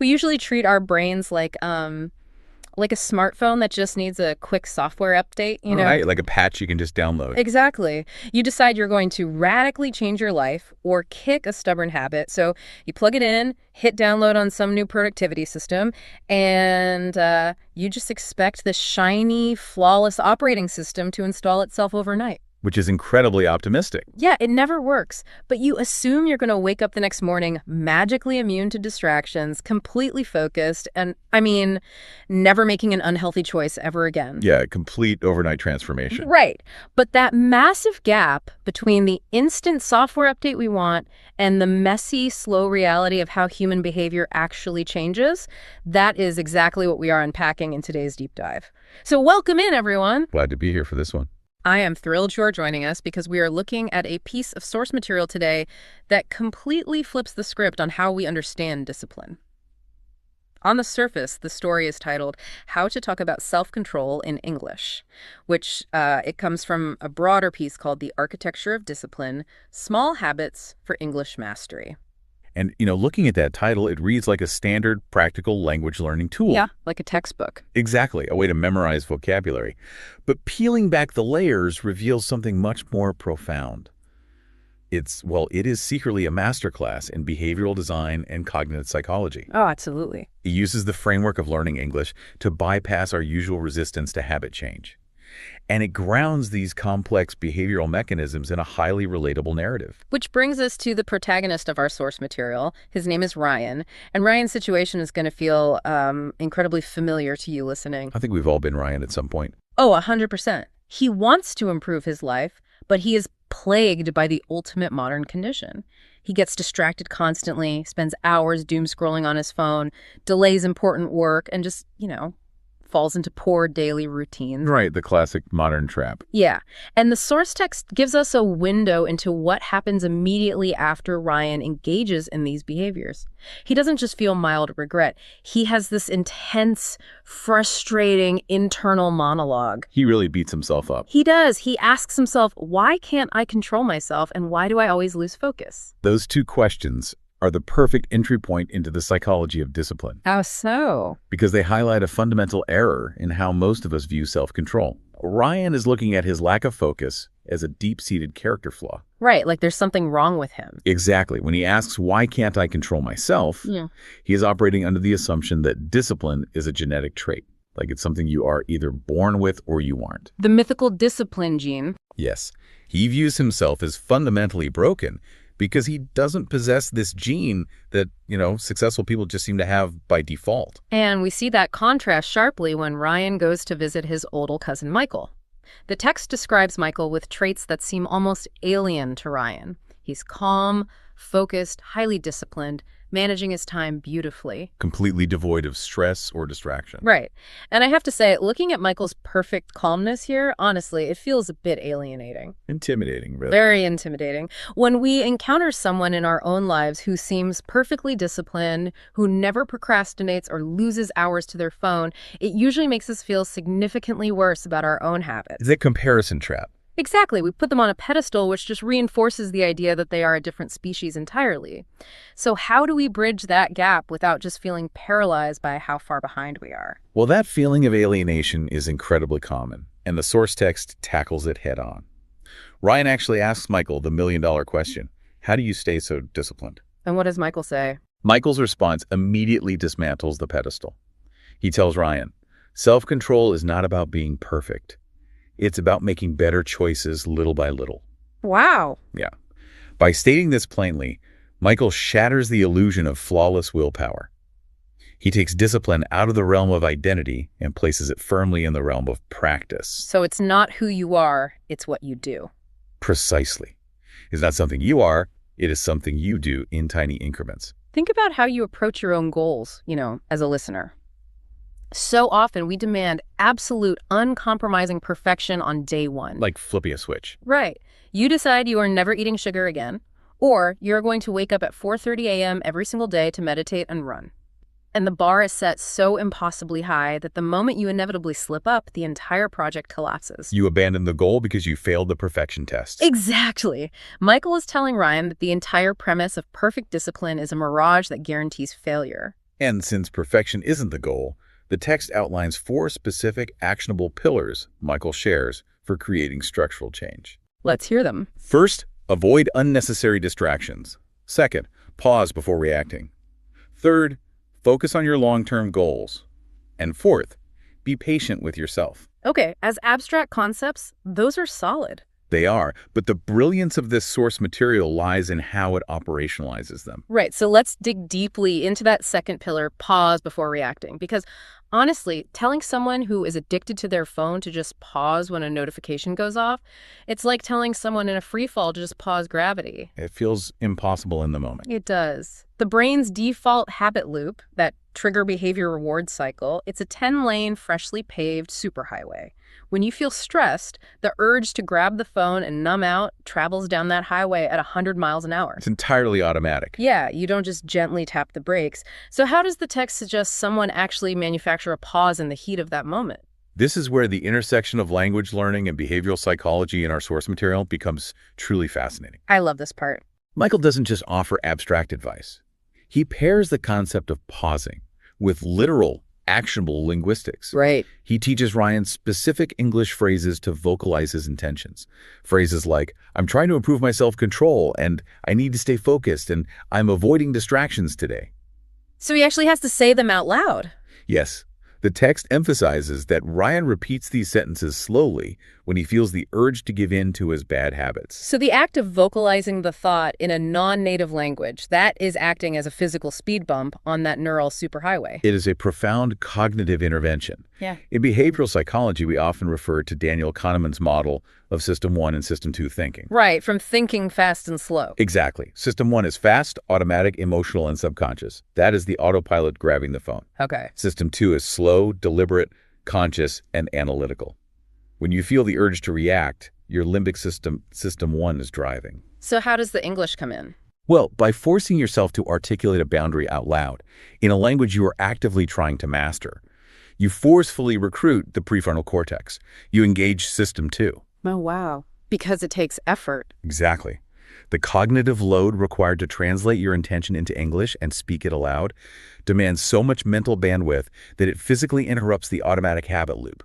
We usually treat our brains like a smartphone that just needs a quick software update, you know? Right, like a patch you can just download. Exactly. You decide you're going to radically change your life or kick a stubborn habit. So you plug it in, hit download on some new productivity system, and you just expect the shiny, flawless operating system to install itself overnight. Which is incredibly optimistic. Yeah, it never works. But you assume you're going to wake up the next morning magically immune to distractions, completely focused, and, never making an unhealthy choice ever again. Yeah, complete overnight transformation. Right. But that massive gap between the instant software update we want and the messy, slow reality of how human behavior actually changes, that is exactly what we are unpacking in today's deep dive. So welcome in, everyone. Glad to be here for this one. I am thrilled you're joining us because we are looking at a piece of source material today that completely flips the script on how we understand discipline. On the surface, the story is titled How to Talk About Self-Control in English, which it comes from a broader piece called The Architecture of Discipline, Small Habits for English Mastery. And, looking at that title, it reads like a standard practical language learning tool. Yeah, like a textbook. Exactly, a way to memorize vocabulary. But peeling back the layers reveals something much more profound. It is secretly a masterclass in behavioral design and cognitive psychology. Oh, absolutely. It uses the framework of learning English to bypass our usual resistance to habit change. And it grounds these complex behavioral mechanisms in a highly relatable narrative. Which brings us to the protagonist of our source material. His name is Ryan. And Ryan's situation is going to feel incredibly familiar to you listening. I think we've all been Ryan at some point. Oh, 100%. He wants to improve his life, but he is plagued by the ultimate modern condition. He gets distracted constantly, spends hours doom scrolling on his phone, delays important work, and just, falls into poor daily routines. Right, the classic modern trap. Yeah, and the source text gives us a window into what happens immediately after Ryan engages in these behaviors. He doesn't just feel mild regret. He has this intense, frustrating internal monologue. He really beats himself up. He does. He asks himself, why can't I control myself, and why do I always lose focus? Those two questions are the perfect entry point into the psychology of discipline. How so? Because they highlight a fundamental error in how most of us view self-control. Ryan is looking at his lack of focus as a deep-seated character flaw. Right, like there's something wrong with him. Exactly. When he asks, why can't I control myself, he is operating under the assumption that discipline is a genetic trait. Like it's something you are either born with or you aren't. The mythical discipline gene. Yes. He views himself as fundamentally broken because he doesn't possess this gene that, successful people just seem to have by default. And we see that contrast sharply when Ryan goes to visit his older cousin Michael. The text describes Michael with traits that seem almost alien to Ryan. He's calm, focused, highly disciplined, managing his time beautifully. Completely devoid of stress or distraction. Right. And I have to say, looking at Michael's perfect calmness here, honestly, it feels a bit alienating. Intimidating, really. Very intimidating. When we encounter someone in our own lives who seems perfectly disciplined, who never procrastinates or loses hours to their phone, it usually makes us feel significantly worse about our own habits. It's a comparison trap. Exactly. We put them on a pedestal, which just reinforces the idea that they are a different species entirely. So how do we bridge that gap without just feeling paralyzed by how far behind we are? Well, that feeling of alienation is incredibly common, and the source text tackles it head on. Ryan actually asks Michael the million-dollar question, how do you stay so disciplined? And what does Michael say? Michael's response immediately dismantles the pedestal. He tells Ryan, self-control is not about being perfect. It's about making better choices little by little. Wow. Yeah. By stating this plainly, Michael shatters the illusion of flawless willpower. He takes discipline out of the realm of identity and places it firmly in the realm of practice. So it's not who you are, it's what you do. Precisely. It's not something you are, it is something you do in tiny increments. Think about how you approach your own goals, as a listener. So often we demand absolute, uncompromising perfection on day one. Like flipping a switch. Right. You decide you are never eating sugar again, or you're going to wake up at 4:30 a.m. every single day to meditate and run. And the bar is set so impossibly high that the moment you inevitably slip up, the entire project collapses. You abandon the goal because you failed the perfection test. Exactly. Michael is telling Ryan that the entire premise of perfect discipline is a mirage that guarantees failure. And since perfection isn't the goal, the text outlines 4 specific actionable pillars Michael shares for creating structural change. Let's hear them. First, avoid unnecessary distractions. Second, pause before reacting. Third, focus on your long-term goals. And fourth, be patient with yourself. Okay, as abstract concepts, those are solid. They are, but the brilliance of this source material lies in how it operationalizes them. Right, so let's dig deeply into that second pillar, pause before reacting. Because honestly, telling someone who is addicted to their phone to just pause when a notification goes off, it's like telling someone in a free fall to just pause gravity. It feels impossible in the moment. It does. The brain's default habit loop, that trigger behavior reward cycle, it's a 10-lane, freshly paved superhighway. When you feel stressed, the urge to grab the phone and numb out travels down that highway at 100 miles an hour. It's entirely automatic. Yeah, you don't just gently tap the brakes. So how does the text suggest someone actually manufacture a pause in the heat of that moment? This is where the intersection of language learning and behavioral psychology in our source material becomes truly fascinating. I love this part. Michael doesn't just offer abstract advice. He pairs the concept of pausing with literal, actionable linguistics. Right. He teaches Ryan specific English phrases to vocalize his intentions. Phrases like, I'm trying to improve my self-control, and I need to stay focused, and I'm avoiding distractions today. So he actually has to say them out loud. Yes, the text emphasizes that Ryan repeats these sentences slowly when he feels the urge to give in to his bad habits. So the act of vocalizing the thought in a non-native language, that is acting as a physical speed bump on that neural superhighway. It is a profound cognitive intervention. Yeah. In behavioral psychology, we often refer to Daniel Kahneman's model of System 1 and System 2 thinking. Right, from thinking fast and slow. Exactly. System 1 is fast, automatic, emotional, and subconscious. That is the autopilot grabbing the phone. Okay. System 2 is slow, deliberate, conscious, and analytical. When you feel the urge to react, your limbic system 1 is driving. So how does the English come in? Well, by forcing yourself to articulate a boundary out loud in a language you are actively trying to master. You forcefully recruit the prefrontal cortex. You engage System 2. Oh, wow. Because it takes effort. Exactly. The cognitive load required to translate your intention into English and speak it aloud demands so much mental bandwidth that it physically interrupts the automatic habit loop.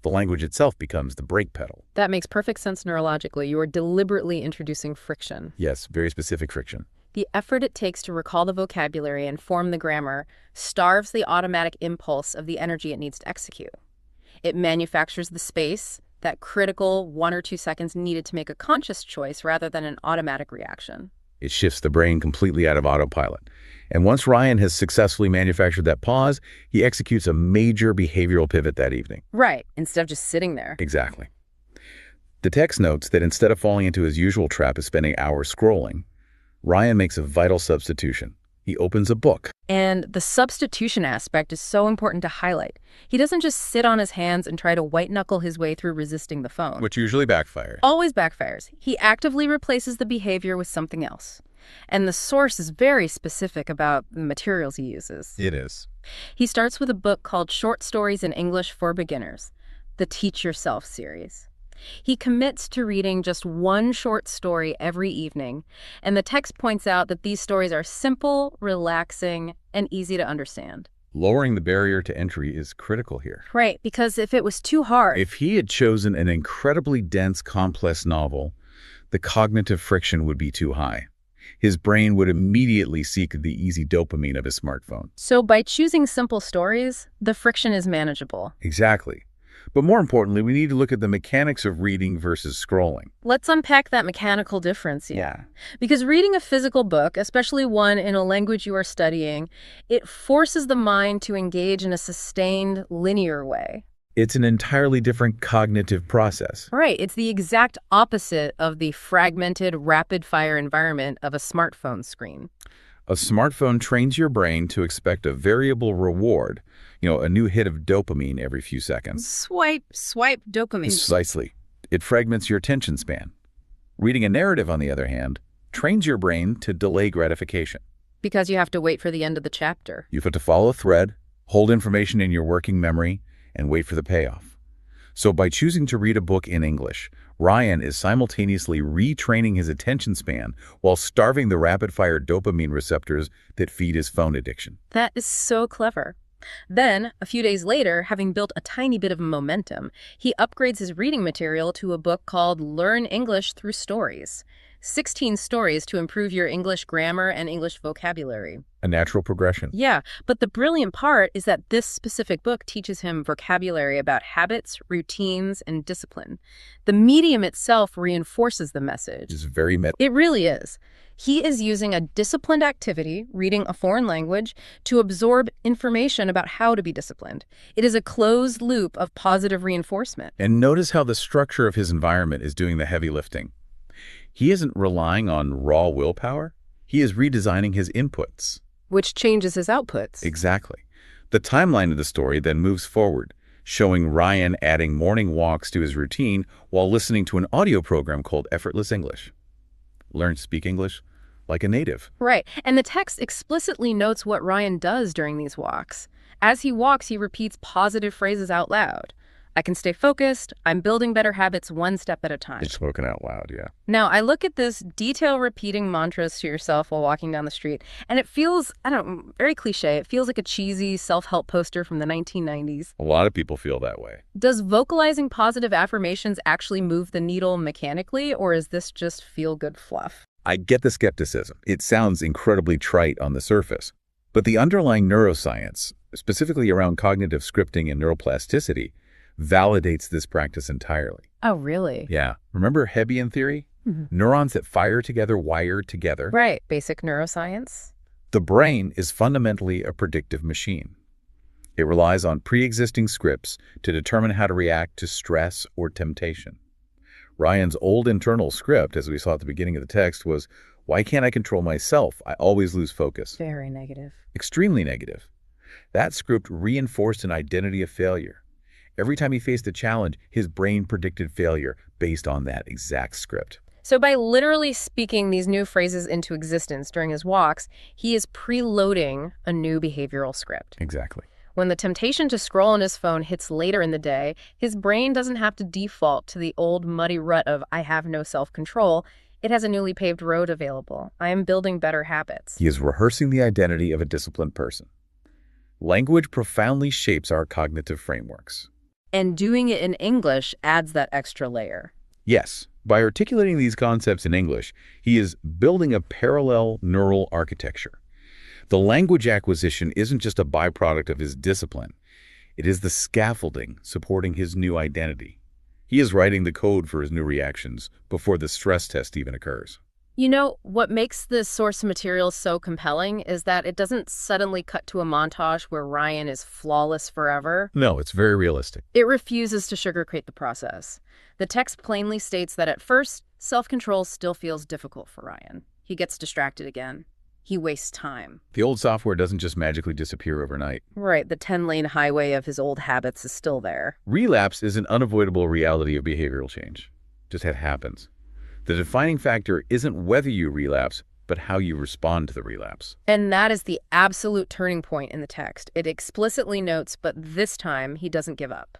The language itself becomes the brake pedal. That makes perfect sense neurologically. You are deliberately introducing friction. Yes, very specific friction. The effort it takes to recall the vocabulary and form the grammar starves the automatic impulse of the energy it needs to execute. It manufactures the space, that critical 1 or 2 seconds needed to make a conscious choice rather than an automatic reaction. It shifts the brain completely out of autopilot. And once Ryan has successfully manufactured that pause, he executes a major behavioral pivot that evening. Right, instead of just sitting there. Exactly. The text notes that instead of falling into his usual trap of spending hours scrolling, Ryan makes a vital substitution. He opens a book. And the substitution aspect is so important to highlight. He doesn't just sit on his hands and try to white-knuckle his way through resisting the phone. Which usually backfires. Always backfires. He actively replaces the behavior with something else. And the source is very specific about the materials he uses. It is. He starts with a book called Short Stories in English for Beginners, the Teach Yourself series. He commits to reading just one short story every evening, and the text points out that these stories are simple, relaxing, and easy to understand. Lowering the barrier to entry is critical here. Right, because if it was too hard... If he had chosen an incredibly dense, complex novel, the cognitive friction would be too high. His brain would immediately seek the easy dopamine of his smartphone. So by choosing simple stories, the friction is manageable. Exactly. But more importantly, we need to look at the mechanics of reading versus scrolling. Let's unpack that mechanical difference here. Yeah. Because reading a physical book, especially one in a language you are studying, it forces the mind to engage in a sustained, linear way. It's an entirely different cognitive process. Right. It's the exact opposite of the fragmented, rapid-fire environment of a smartphone screen. A smartphone trains your brain to expect a variable reward, a new hit of dopamine every few seconds. Swipe dopamine. Precisely. It fragments your attention span. Reading a narrative, on the other hand, trains your brain to delay gratification. Because you have to wait for the end of the chapter. You have to follow a thread, hold information in your working memory, and wait for the payoff. So by choosing to read a book in English, Ryan is simultaneously retraining his attention span while starving the rapid-fire dopamine receptors that feed his phone addiction. That is so clever. Then, a few days later, having built a tiny bit of momentum, he upgrades his reading material to a book called Learn English Through Stories. 16 stories to improve your English grammar and English vocabulary. A natural progression. Yeah, but the brilliant part is that this specific book teaches him vocabulary about habits, routines, and discipline. The medium itself reinforces the message. It's very It really is. He is using a disciplined activity, reading a foreign language, to absorb information about how to be disciplined. It is a closed loop of positive reinforcement. And notice how the structure of his environment is doing the heavy lifting. He isn't relying on raw willpower. He is redesigning his inputs. Which changes his outputs. Exactly. The timeline of the story then moves forward, showing Ryan adding morning walks to his routine while listening to an audio program called Effortless English. Learn to speak English like a native. Right, and the text explicitly notes what Ryan does during these walks. As he walks, he repeats positive phrases out loud. I can stay focused. I'm building better habits one step at a time. It's spoken out loud, yeah. Now, I look at this detail repeating mantras to yourself while walking down the street, and it feels, I don't know, very cliche. It feels like a cheesy self-help poster from the 1990s. A lot of people feel that way. Does vocalizing positive affirmations actually move the needle mechanically, or is this just feel-good fluff? I get the skepticism. It sounds incredibly trite on the surface. But the underlying neuroscience, specifically around cognitive scripting and neuroplasticity, validates this practice entirely. Oh, really? Yeah. Remember Hebbian theory? Neurons that fire together wire together. Right. Basic neuroscience. The brain is fundamentally a predictive machine. It relies on pre-existing scripts to determine how to react to stress or temptation. Ryan's old internal script, as we saw at the beginning of the text, was, why can't I control myself? I always lose focus. Very negative. Extremely negative. That script reinforced an identity of failure. Every time he faced a challenge, his brain predicted failure based on that exact script. So by literally speaking these new phrases into existence during his walks, he is preloading a new behavioral script. Exactly. When the temptation to scroll on his phone hits later in the day, his brain doesn't have to default to the old muddy rut of I have no self-control. It has a newly paved road available. I am building better habits. He is rehearsing the identity of a disciplined person. Language profoundly shapes our cognitive frameworks. And doing it in English adds that extra layer. Yes, by articulating these concepts in English, he is building a parallel neural architecture. The language acquisition isn't just a byproduct of his discipline. It is the scaffolding supporting his new identity. He is writing the code for his new reactions before the stress test even occurs. You know, what makes this source material so compelling is that it doesn't suddenly cut to a montage where Ryan is flawless forever. No, it's very realistic. It refuses to sugarcoat the process. The text plainly states that at first, self-control still feels difficult for Ryan. He gets distracted again. He wastes time. The old software doesn't just magically disappear overnight. Right, the 10-lane highway of his old habits is still there. Relapse is an unavoidable reality of behavioral change. Just it happens. The defining factor isn't whether you relapse, but how you respond to the relapse. And that is the absolute turning point in the text. It explicitly notes, but this time he doesn't give up.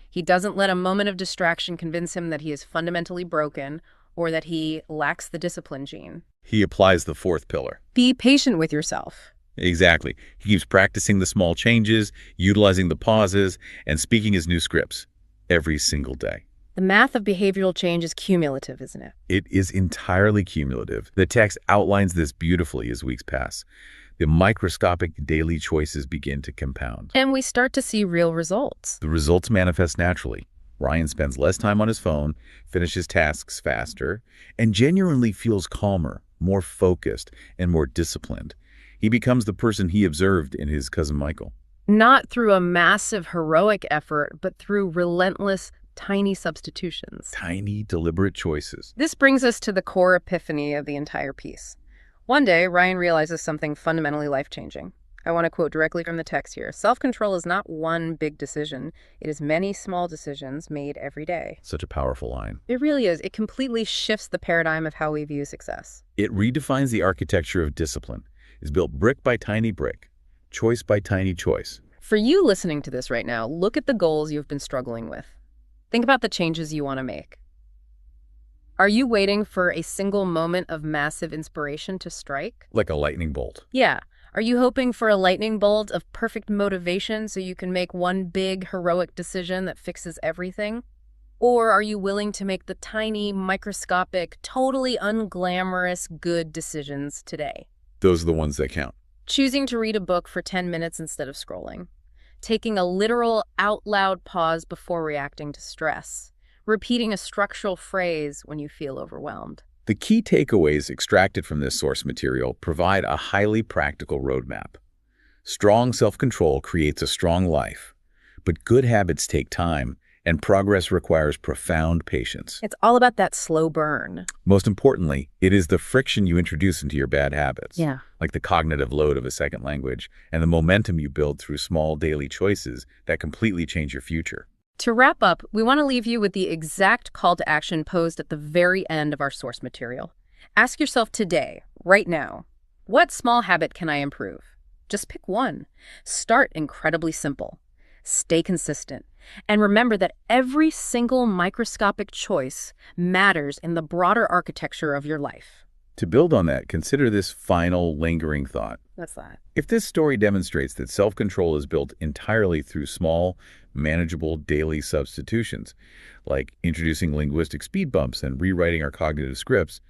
He doesn't let a moment of distraction convince him that he is fundamentally broken or that he lacks the discipline gene. He applies the fourth pillar. Be patient with yourself. Exactly. He keeps practicing the small changes, utilizing the pauses, and speaking his new scripts every single day. The math of behavioral change is cumulative, isn't it? It is entirely cumulative. The text outlines this beautifully as weeks pass. The microscopic daily choices begin to compound. And we start to see real results. The results manifest naturally. Ryan spends less time on his phone, finishes tasks faster, and genuinely feels calmer, more focused, and more disciplined. He becomes the person he observed in his cousin Michael. Not through a massive heroic effort, but through relentless, tiny substitutions. Tiny, deliberate choices. This brings us to the core epiphany of the entire piece. One day, Ryan realizes something fundamentally life-changing. I want to quote directly from the text here. Self-control is not one big decision. It is many small decisions made every day. Such a powerful line. It really is. It completely shifts the paradigm of how we view success. It redefines the architecture of discipline. It's built brick by tiny brick, choice by tiny choice. For you listening to this right now, look at the goals you've been struggling with. Think about the changes you want to make. Are you waiting for a single moment of massive inspiration to strike? Like a lightning bolt. Yeah. Are you hoping for a lightning bolt of perfect motivation so you can make one big, heroic decision that fixes everything? Or are you willing to make the tiny, microscopic, totally unglamorous good decisions today? Those are the ones that count. Choosing to read a book for 10 minutes instead of scrolling. Taking a literal, out-loud pause before reacting to stress. Repeating a structural phrase when you feel overwhelmed. The key takeaways extracted from this source material provide a highly practical roadmap. Strong self-control creates a strong life, but good habits take time, and progress requires profound patience. It's all about that slow burn. Most importantly, it is the friction you introduce into your bad habits, Yeah. like the cognitive load of a second language, and the momentum you build through small daily choices that completely change your future. To wrap up, we want to leave you with the exact call to action posed at the very end of our source material. Ask yourself today, right now, what small habit can I improve? Just pick one. Start incredibly simple. Stay consistent. And remember that every single microscopic choice matters in the broader architecture of your life. To build on that, consider this final lingering thought. What's that? If this story demonstrates that self-control is built entirely through small, manageable daily substitutions, like introducing linguistic speed bumps and rewriting our cognitive scripts,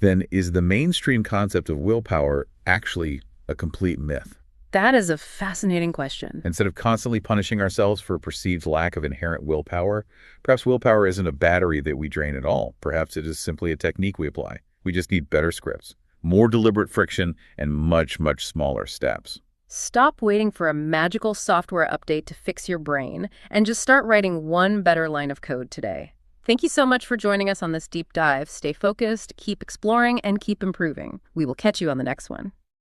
then is the mainstream concept of willpower actually a complete myth? That is a fascinating question. Instead of constantly punishing ourselves for a perceived lack of inherent willpower, perhaps willpower isn't a battery that we drain at all. Perhaps it is simply a technique we apply. We just need better scripts, more deliberate friction, and much, much smaller steps. Stop waiting for a magical software update to fix your brain and just start writing one better line of code today. Thank you so much for joining us on this deep dive. Stay focused, keep exploring, and keep improving. We will catch you on the next one.